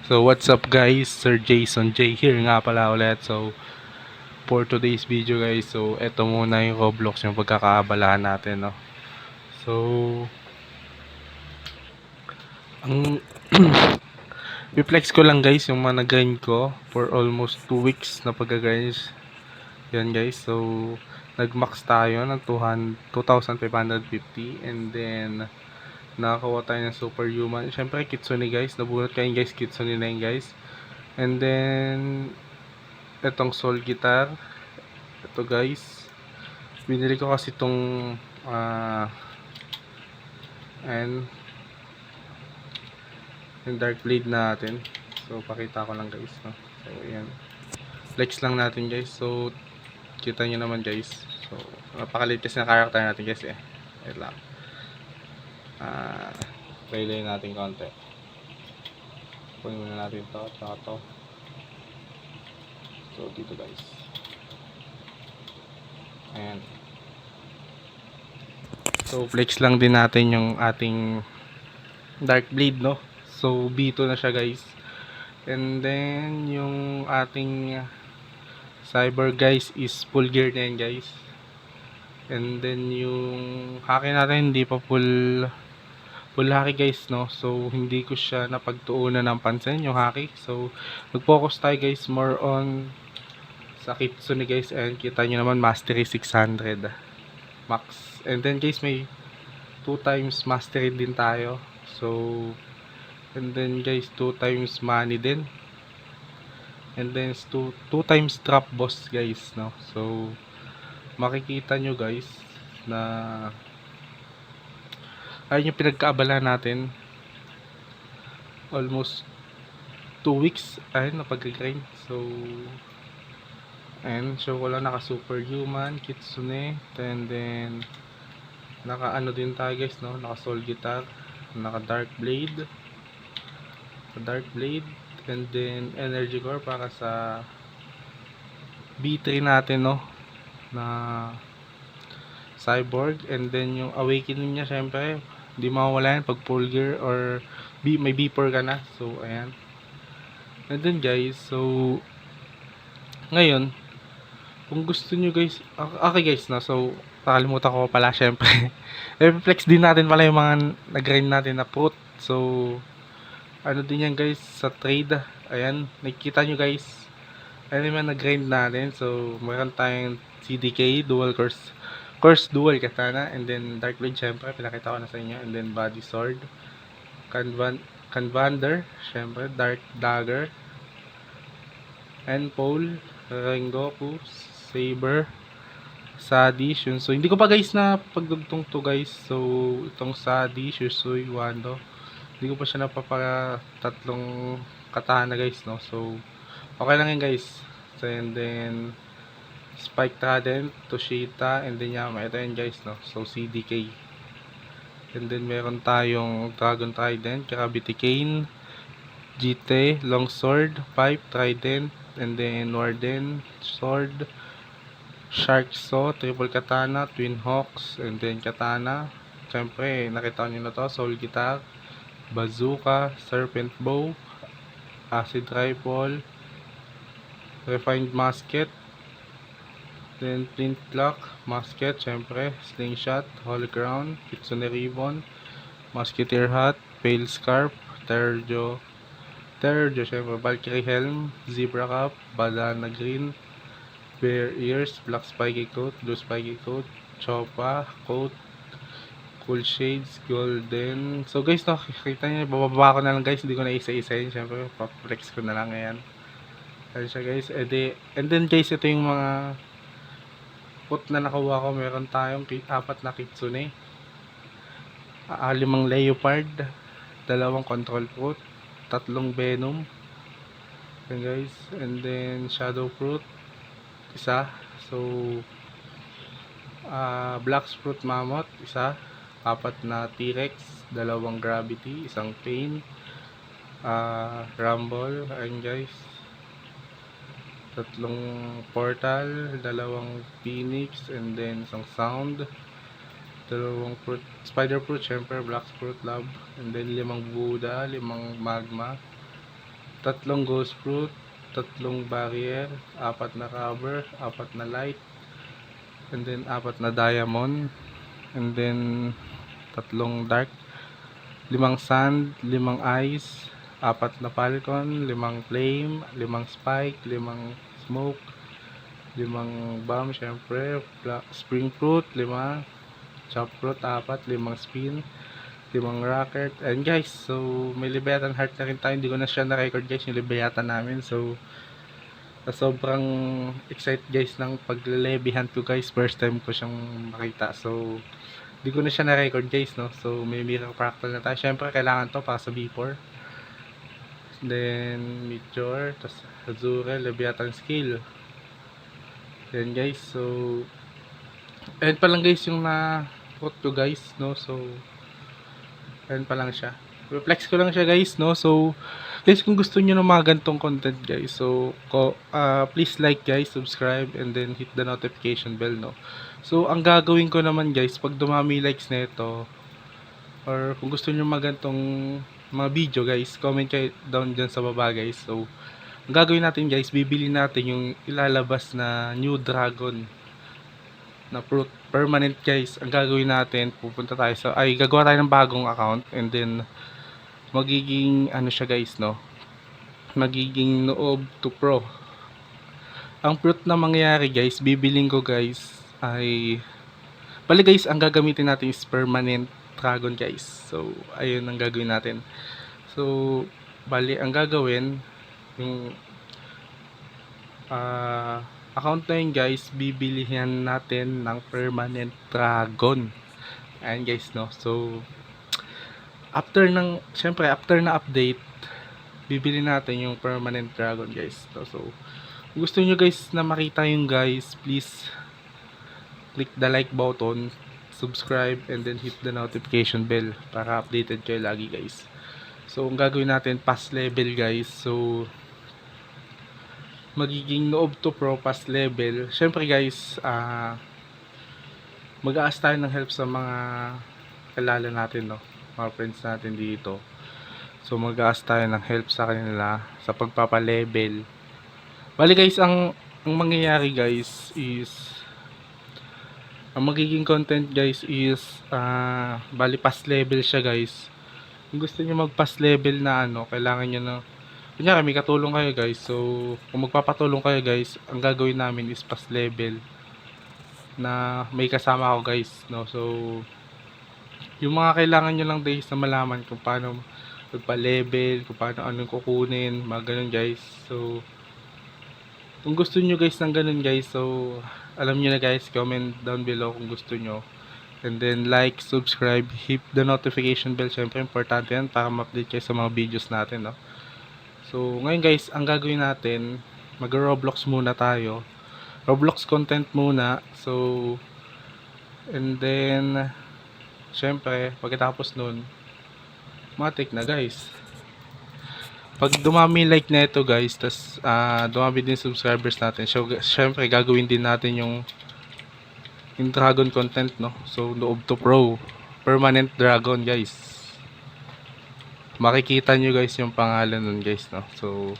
So what's up guys, Sir Jason J here nga pala ulit. So for today's video guys, so eto muna yung Roblox yung pagkakaabalahan natin, no. So ang i-flex ko lang guys yung mga nag-grind ko for almost 2 weeks na pag-grind. Yan guys, so nag-max tayo ng 2,550 and then nakakuha tayo ng superhuman. Syempre Kitsune guys, nabunot kayo guys, Kitsune na yun guys. And then etong soul guitar, ito guys, binili ko kasi itong and yung dark blade natin. So pakita ko lang guys, no? So ayan, flex lang natin guys. So kita nyo naman guys, so napakalit kasi na character natin guys eh. Wait lang, trailer natin konti, kunin muna natin to tsaka to. So dito guys, ayan. So flex lang din natin yung ating dark blade, no. So B2 na siya guys. And then yung ating cyber guys is full gear na yan guys. And then yung haki natin hindi pa full haki guys, no. So hindi ko siya napagtuunan ng pansin yung haki. So nag-focus tayo guys more on sa Kitsune guys, and kita nyo naman mastery 600 max. And then guys may 2 times mastery din tayo. So and then guys 2 times money din. And then 2 times drop boss guys, no. So makikita nyo guys na ayun yung pinagkaabala natin almost 2 weeks ayun na pag-grind. So and show ko lang, naka superhuman, Kitsune, and then naka ano din tayo guys, no, naka soul guitar, naka dark blade, and then energy core para sa B3 natin, no, na cyborg. And then yung awakening niya syempre hindi mawawala yan pag full gear or may B4 ka na. So ayan. And then guys, so ngayon kung gusto nyo guys, okay guys, no, so nakalimutan ko pala syempre i-flex din natin pala yung mga nag-grind natin na fruit. So ano din yan guys sa trade. Ayan, nakikita nyo guys, ayun yung nag-grind natin. So meron tayong CDK dual course dual katana, and then dark blade syempre pinakita ko na sa inyo, and then body sword, Canvander syempre, dark dagger, and pole, Rengoku, saber, Sadi, Shunsui. Hindi ko pa guys na pagdugtong to guys. So itong Sadi, Shunsui, Wando, hindi ko pa siya tatlong katana guys, no. So okay lang yun guys. So, and then Spike Trident, Toshita, and then Yama. Ito yun guys, no. So CDK. And then meron tayong Dragon Trident, Gravity Cane, GT, Longsword, Pipe, Trident, and then Warden, Sword, Shark Saw, Triple Katana, Twin Hawks, and then Katana. Siyempre, nakita nyo na to, Soul Guitar, Bazooka, Serpent Bow, Acid Rifle, Refined Musket, then Flintlock, Musket, siyempre, Slingshot, Holy Crown, Kitsune Ribbon, Musketeer Hat, Pale Scarf, Terjo, siyempre, Valkyrie Helm, Zebra Cap, Banana Green, Bear Ears, Black Spiky Coat, Blue Spiky Coat, Chopa Coat, Cool Shades, Golden. So guys, nakikita nyo, bababa ko na lang guys, hindi ko na isa-isayin, syempre pa-flex ko na lang. Ayan, ayun siya guys. And then guys, ito yung mga put na nakuha ko. Meron tayong 4 na Kitsune, 5 Leopard, 2 Control Fruit, 3 Venom. Ayan guys. And then Shadow Fruit, isa. So Black Fruit Mammoth, isa. 4 na T-Rex, 2 Gravity, 1 Pain, Rumble, ayun guys, 3 Portal, 2 Phoenix, and then 1 Sound, 2 Fruit, Spider Fruit, syempre, Black Fruit Lab, and then 5 Buddha, 5 Magma, tatlong ghost fruit, tatlong barrier, apat na rubber, apat na light, and then apat na diamond, and then tatlong dark, limang sand, limang ice, apat na falcon, limang flame, limang spike, limang smoke, limang bomb, syempre, spring fruit, lima, chop fruit, apat, limang spin, limang rocket, and guys, so may Leviathan heart na rin tayo, hindi ko na siya na-record guys, yung Leviathan namin, so sobrang excited guys ng paglelebihan ko guys, first time ko siyang makita, so hindi ko na siya na-record guys, no, so may mirror fractal na tayo, syempre kailangan to para sa V4, then Meteor, tas Azure, Leviathan skill, then guys, so and pa lang guys yung na-quote ko guys, no, so ayan pa lang siya. Reflex ko lang siya guys, no. So guys, kung gusto niyo ng mga ganitong content guys, so please like guys, subscribe, and then hit the notification bell, no. So ang gagawin ko naman guys, pag dumami likes nito, or kung gusto niyo mga ganitong mga video guys, comment kayo down dyan sa baba guys. So ang gagawin natin guys, bibili natin yung ilalabas na new dragon na fruit permanent guys. Ang gagawin natin, pupunta tayo sa gagawa tayo ng bagong account, and then magiging ano siya guys, no, magiging noob to pro. Ang fruit na mangyayari guys, bibiling ko guys ay bali guys, ang gagamitin natin is permanent dragon guys. So ayun ang gagawin natin. So bali ang gagawin yung account na yun guys, bibilihan natin ng permanent dragon. Ayan guys, no. So after ng, syempre after na update, bibili natin yung permanent dragon guys. So kung gusto nyo guys na makita yung guys, please click the like button, subscribe, and then hit the notification bell para updated kayo lagi guys. So ang gagawin natin, pass level guys. So magiging noob to pro pass level. Syempre guys, mag-aas tayo ng help sa mga kilala natin, no, mga friends natin dito. So mag-aas tayo ng help sa kanila sa pagpapa-level. Bali guys, ang mangyayari guys is, ang magiging content guys is bali pass level siya guys. Kung gusto niyo mag-pass level na ano, kailangan niyo na, kunyari may katulong kayo guys, so kung magpapatulong kayo guys, ang gagawin namin is pass level na may kasama ako guys, no. So yung mga kailangan nyo lang guys na malaman kung paano magpa-level, kung paano anong kukunin, mga ganun guys. So kung gusto nyo guys ng ganun guys, so alam nyo na guys, comment down below kung gusto nyo, and then like, subscribe, hit the notification bell, syempre importante yan para ma-update kayo sa mga videos natin, no. So ngayon guys, ang gagawin natin, mag-Roblox muna tayo, Roblox content muna. So and then syempre pagkatapos nun, matik na guys, pag dumami like na ito guys, tas dumami din subscribers natin, so syempre gagawin din natin yung dragon content, no. So noob to pro permanent dragon guys, makikita nyo guys yung pangalan nun guys, no. So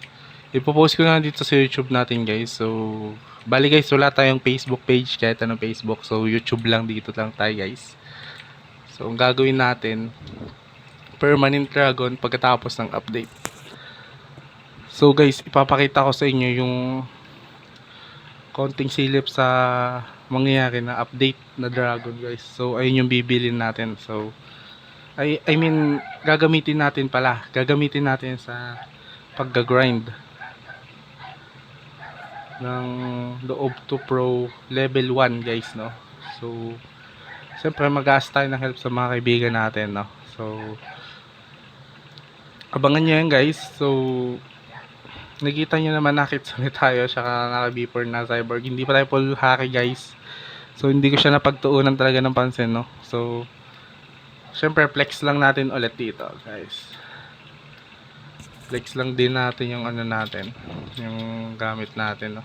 ipopost ko na dito sa YouTube natin guys. So bali guys, wala tayong Facebook page, kahit anong Facebook, so YouTube lang, dito lang tayo guys. So ang gagawin natin, permanent dragon pagkatapos ng update. So guys, ipapakita ko sa inyo yung konting silip sa mangyayari na update na dragon guys. So ayun yung bibilin natin. So I mean gagamitin natin sa pagga-grind ng loob to pro level 1 guys, no. So siyempre mag-aas tayo ng help sa mga kaibigan natin, no. So abangan nyo yan guys. So nakita nyo naman, nakitsuni tayo, saka naka-B4 na cyborg, hindi pa tayo full haki guys. So hindi ko siya napagtuunan talaga ng pansin, no. So syempre flex lang natin ulit dito guys, flex lang din natin yung ano natin, yung gamit natin, no.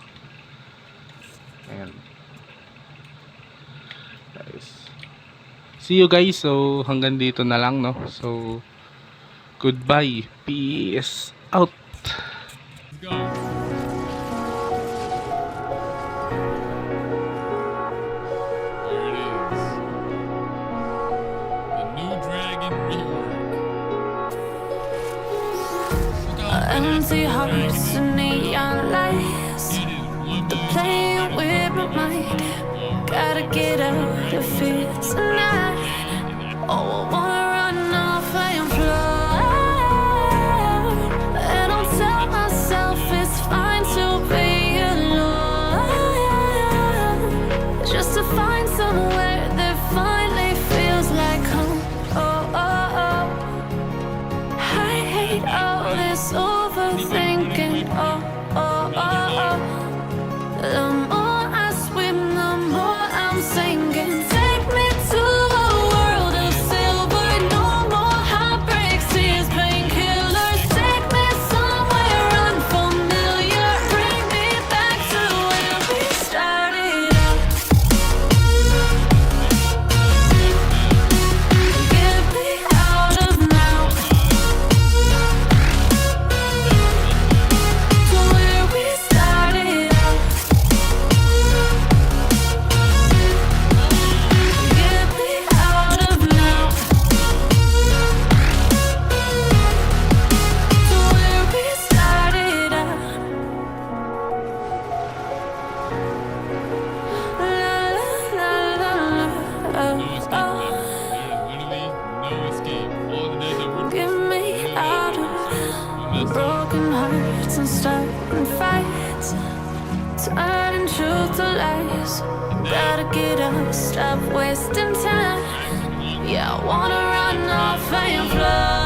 Ayan guys, see you guys. So hanggang dito na lang, no. So goodbye, peace out. empty hearts and neon lights. They're playing with my mind. Gotta get out of here tonight. Oh, I wanna run off and fly. And I'll tell myself it's fine to be alone, just to find somewhere that finally feels like home. Oh, oh, oh. I hate all this overthinking. Oh, oh, oh, oh. The more I swim, the more I'm sinking. Take me to a world of silver. No more heartbreaks, tears, painkillers. Take me somewhere unfamiliar. Bring me back to where we started out. Get me out of now, to where we started out. Get me out of now, to where we started out. La la la la. No escape, Oh, man. Literally no escape. All the days that we're get me out of broken hearts and starting fights, turning truth to lies. Gotta get up, stop wasting time. Yeah, I wanna run off and fly.